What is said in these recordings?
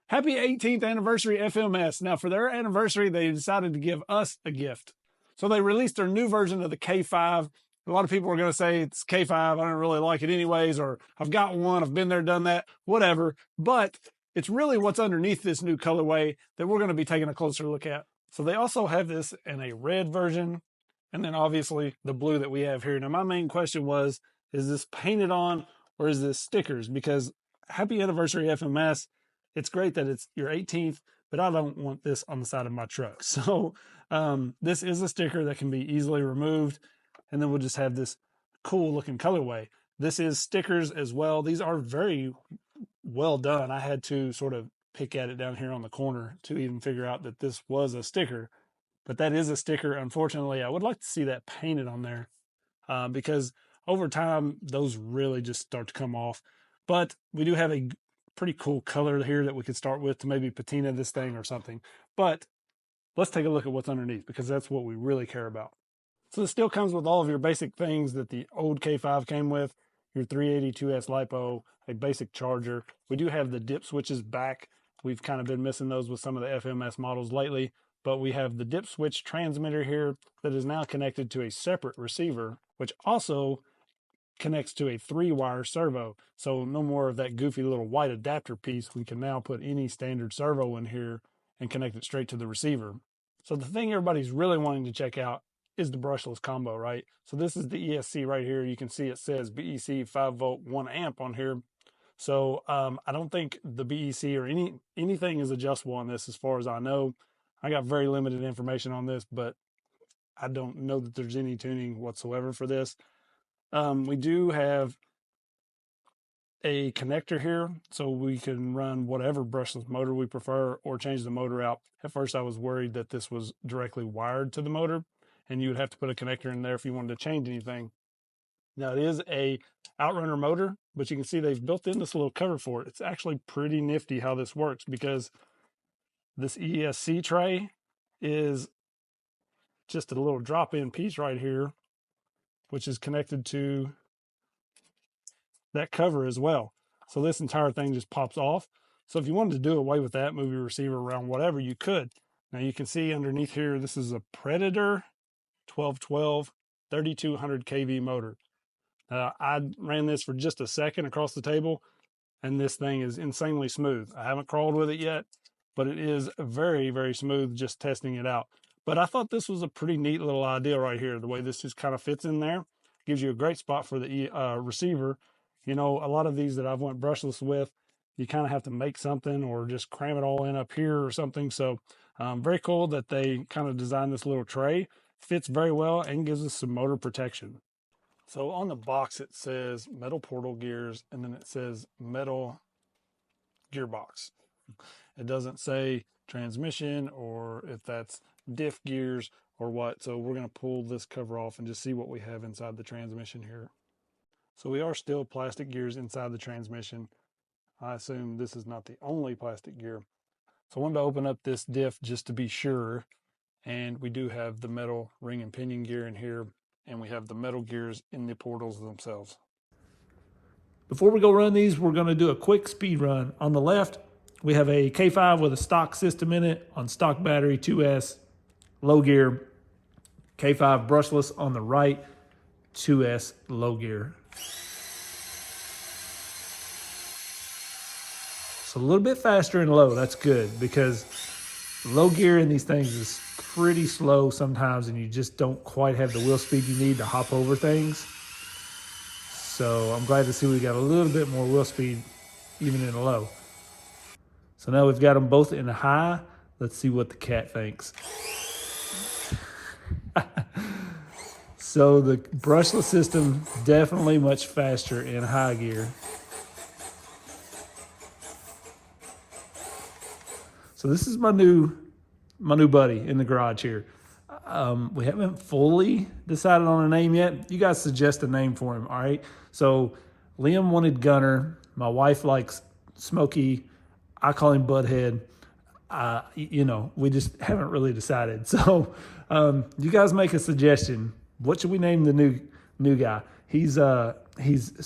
Happy 18th anniversary FMS. Now for their anniversary, they decided to give us a gift. So they released their new version of the K5. A lot of people are going to say it's K5. I don't really like it anyways, or I've got one, I've been there, done that, whatever. But it's really what's underneath this new colorway that we're going to be taking a closer look at. So they also have this in a red version, and then obviously the blue that we have here. Now my main question was, is this painted on or is this stickers? Because happy anniversary FMS. It's great that it's your 18th, but I don't want this on the side of my truck. So this is a sticker that can be easily removed, and then we'll just have this cool looking colorway. This is stickers as well. These are very well done. I had to sort of pick at it down here on the corner to even figure out that this was a sticker, but that is a sticker. Unfortunately, I would like to see that painted on there because over time, those really just start to come off. But we do have a pretty cool color here that we could start with to maybe patina this thing or something. But let's take a look at what's underneath, because that's what we really care about. So this still comes with all of your basic things that the old K5 came with, your 382S LiPo, a basic charger. We do have the dip switches back. We've kind of been missing those with some of the FMS models lately, but we have the dip switch transmitter here that is now connected to a separate receiver, which also connects to a 3-wire servo. So no more of that goofy little white adapter piece. We can now put any standard servo in here and connect it straight to the receiver. So the thing everybody's really wanting to check out is the brushless combo, right? So this is the ESC right here. You can see it says BEC 5 volt 1 amp on here. So I don't think the BEC or anything is adjustable on this as far as I know. I got very limited information on this, but I don't know that there's any tuning whatsoever for this. We do have a connector here, so we can run whatever brushless motor we prefer or change the motor out. At first I was worried that this was directly wired to the motor and you would have to put a connector in there if you wanted to change anything. Now it is a outrunner motor, but you can see they've built in this little cover for it. It's actually pretty nifty how this works, because this ESC tray is just a little drop-in piece right here, which is connected to that cover as well. So this entire thing just pops off. So if you wanted to do away with that, move your receiver around, whatever, you could. Now you can see underneath here, this is a Predator 1212 3200 kV motor. I ran this for just a second across the table, and this thing is insanely smooth. I haven't crawled with it yet, but it is very, very smooth just testing it out. But I thought this was a pretty neat little idea right here. The way this just kind of fits in there gives you a great spot for the receiver. You know, a lot of these that I've went brushless with, you kind of have to make something or just cram it all in up here or something. So very cool that they kind of designed this little tray. Fits very well and gives us some motor protection. So on the box it says metal portal gears, and then it says metal gearbox. It doesn't say transmission or if that's diff gears or what. So we're going to pull this cover off and just see what we have inside the transmission here. So we are still plastic gears inside the transmission. I assume this is not the only plastic gear. So I wanted to open up this diff just to be sure. And we do have the metal ring and pinion gear in here, and we have the metal gears in the portals themselves. Before we go run these, we're going to do a quick speed run. On the left, we have a K5 with a stock system in it on stock battery 2S, low gear. K5 brushless on the right, 2S low gear. So a little bit faster and low, that's good, because low gear in these things is pretty slow sometimes, and you just don't quite have the wheel speed you need to hop over things. So I'm glad to see we got a little bit more wheel speed even in a low. So now we've got them both in a high. Let's see what the cat thinks. So the brushless system definitely much faster in high gear. So this is my new buddy in the garage here. We haven't fully decided on a name yet. You guys suggest a name for him, all right? So Liam wanted Gunner. My wife likes Smokey. I call him Butthead. You know, we just haven't really decided. So you guys make a suggestion. What should we name the new guy? He's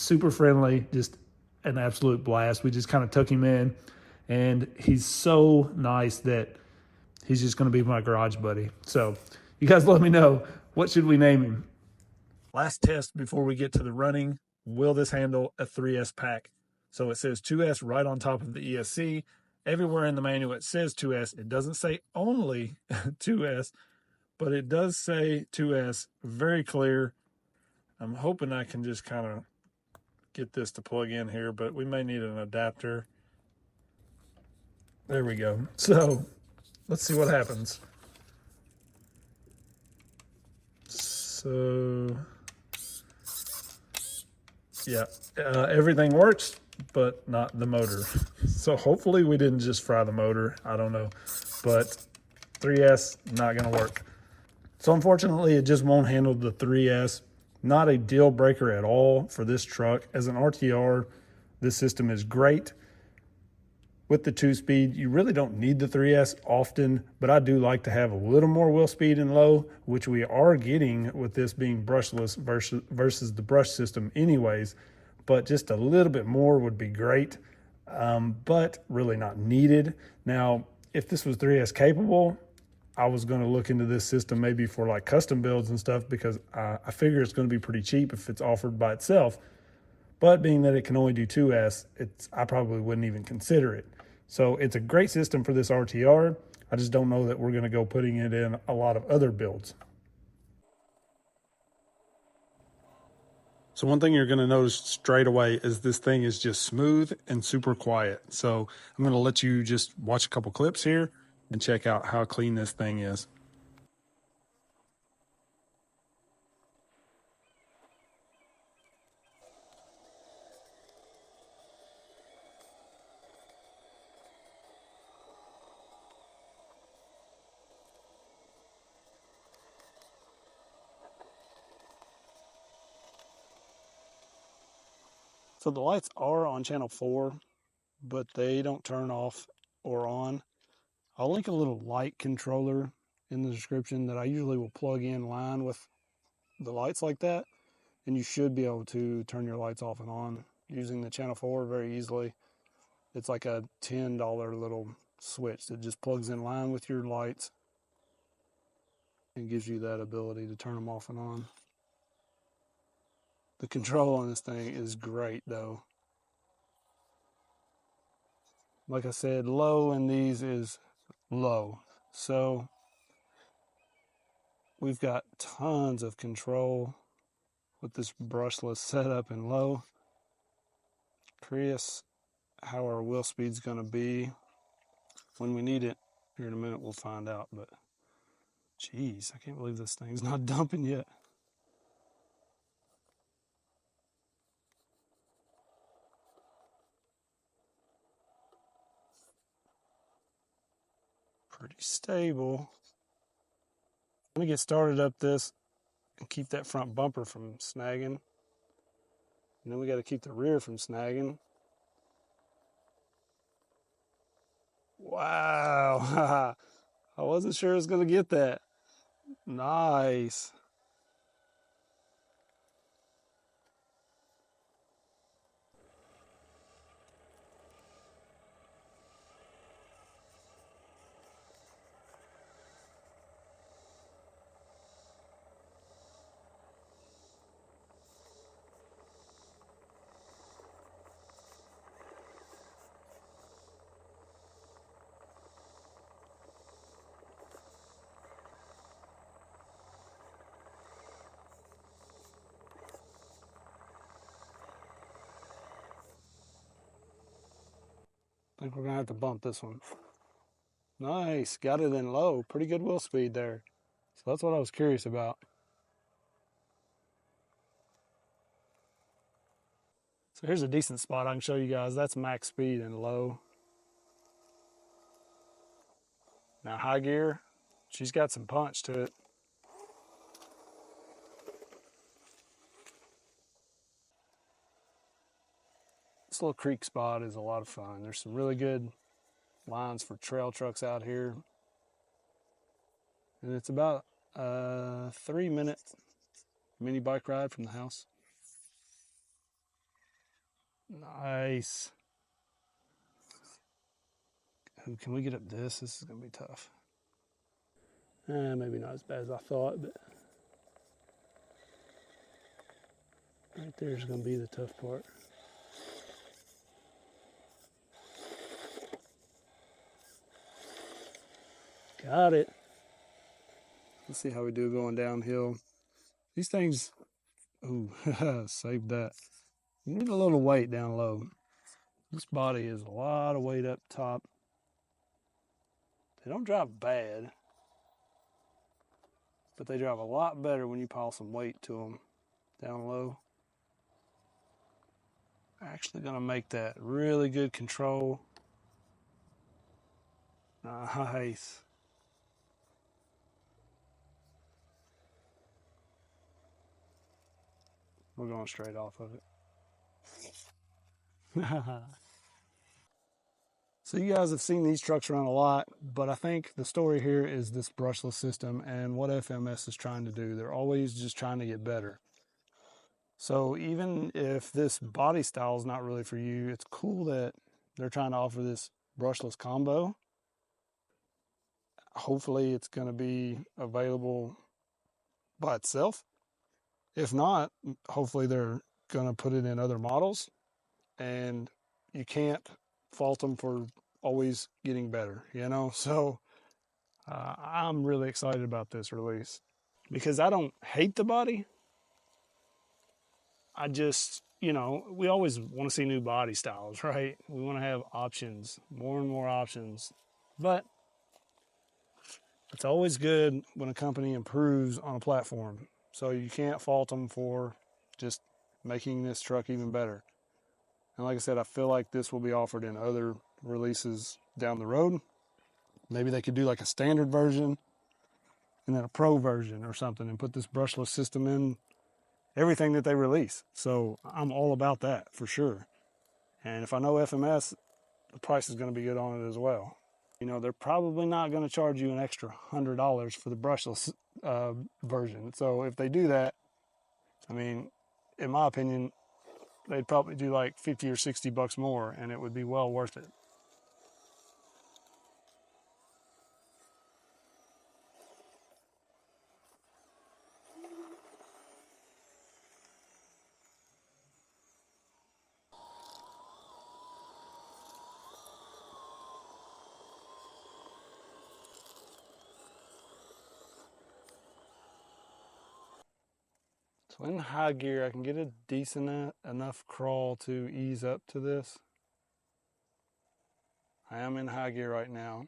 super friendly, just an absolute blast. We just kind of took him in, and he's so nice that he's just going to be my garage buddy. So you guys let me know, what should we name him? Last test before we get to the running. Will this handle a 3S pack? So it says 2S right on top of the ESC. Everywhere in the manual it says 2S. It doesn't say only 2S, but it does say 2S, very clear. I'm hoping I can just kind of get this to plug in here, but we may need an adapter. There we go. So let's see what happens. So yeah, everything works, but not the motor. So hopefully we didn't just fry the motor. I don't know, but 3S not gonna work. So unfortunately, it just won't handle the 3S. Not a deal breaker at all for this truck. As an RTR, this system is great. With the 2-speed, you really don't need the 3S often, but I do like to have a little more wheel speed in low, which we are getting with this being brushless versus the brush system anyways, but just a little bit more would be great, but really not needed. Now, if this was 3S capable, I was going to look into this system maybe for like custom builds and stuff, because I figure it's going to be pretty cheap if it's offered by itself. But being that it can only do 2S, I probably wouldn't even consider it. So it's a great system for this RTR. I just don't know that we're going to go putting it in a lot of other builds. So one thing you're going to notice straight away is this thing is just smooth and super quiet. So I'm going to let you just watch a couple clips here and check out how clean this thing is. So the lights are on channel 4, but they don't turn off or on. I'll link a little light controller in the description that I usually will plug in line with the lights like that, and you should be able to turn your lights off and on using the channel 4 very easily. It's like a $10 little switch that just plugs in line with your lights and gives you that ability to turn them off and on. The control on this thing is great though. Like I said, low in these is low. So we've got tons of control with this brushless setup in low. Curious how our wheel speed's gonna be when we need it. Here in a minute we'll find out, but geez, I can't believe this thing's not dumping yet. Pretty stable. Let me get started up this and keep that front bumper from snagging. And then we got to keep the rear from snagging. Wow. I wasn't sure I was going to get that. Nice. I think we're going to have to bump this one. Nice. Got it in low. Pretty good wheel speed there. So that's what I was curious about. So here's a decent spot I can show you guys. That's max speed and low. Now high gear, she's got some punch to it. This little creek spot is a lot of fun. There's some really good lines for trail trucks out here. And it's about a 3-minute mini bike ride from the house. Nice. Ooh, can we get up this? This is going to be tough. Maybe not as bad as I thought, but right there's going to be the tough part. Got it. Let's see how we do going downhill. These things, ooh, saved that. You need a little weight down low. This body is a lot of weight up top. They don't drive bad, but they drive a lot better when you pile some weight to them down low. Actually gonna make that really good control. Nice. We're going straight off of it. So you guys have seen these trucks around a lot, but I think the story here is this brushless system and what FMS is trying to do. They're always just trying to get better. So even if this body style is not really for you, it's cool that they're trying to offer this brushless combo. Hopefully it's going to be available by itself. If not, hopefully they're going to put it in other models, and you can't fault them for always getting better, you know? So I'm really excited about this release because I don't hate the body. I just, you know, we always want to see new body styles, right? We want to have options, more and more options. But it's always good when a company improves on a platform. So you can't fault them for just making this truck even better. And like I said, I feel like this will be offered in other releases down the road. Maybe they could do like a standard version and then a pro version or something and put this brushless system in everything that they release. So I'm all about that for sure. And if I know FMS, the price is going to be good on it as well. You know, they're probably not going to charge you an extra $100 for the brushless version. So if they do that, I mean, in my opinion, they'd probably do like 50 or 60 bucks more, and it would be well worth it. So in high gear, I can get a decent enough crawl to ease up to this. I am in high gear right now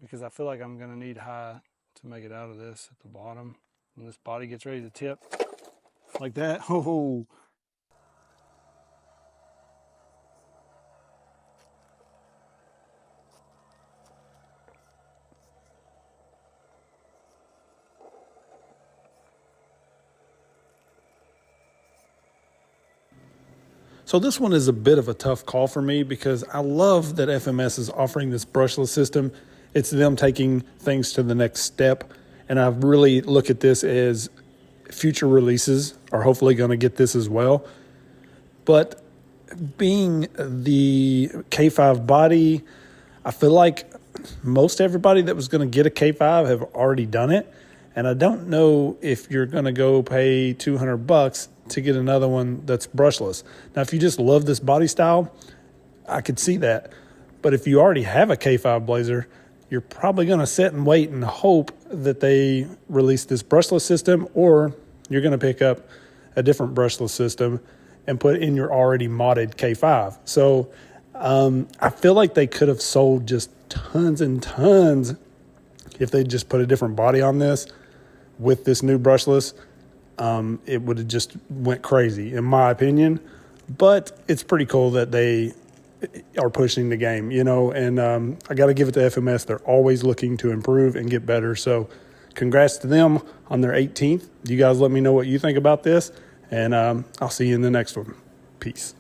because I feel like I'm gonna need high to make it out of this at the bottom. When this body gets ready to tip like that, oh. So this one is a bit of a tough call for me because I love that FMS is offering this brushless system. It's them taking things to the next step. And I really look at this as future releases are hopefully going to get this as well. But being the K5 body, I feel like most everybody that was going to get a K5 have already done it. And I don't know if you're going to go pay $200 to get another one that's brushless. Now, if you just love this body style, I could see that. But if you already have a K5 Blazer, you're probably going to sit and wait and hope that they release this brushless system, or you're going to pick up a different brushless system and put in your already modded K5. So I feel like they could have sold just tons and tons if they just put a different body on this with this new brushless. It would have just went crazy, in my opinion. But it's pretty cool that they are pushing the game, you know, and I got to give it to FMS. They're always looking to improve and get better. So congrats to them on their 18th. You guys let me know what you think about this, and I'll see you in the next one. Peace.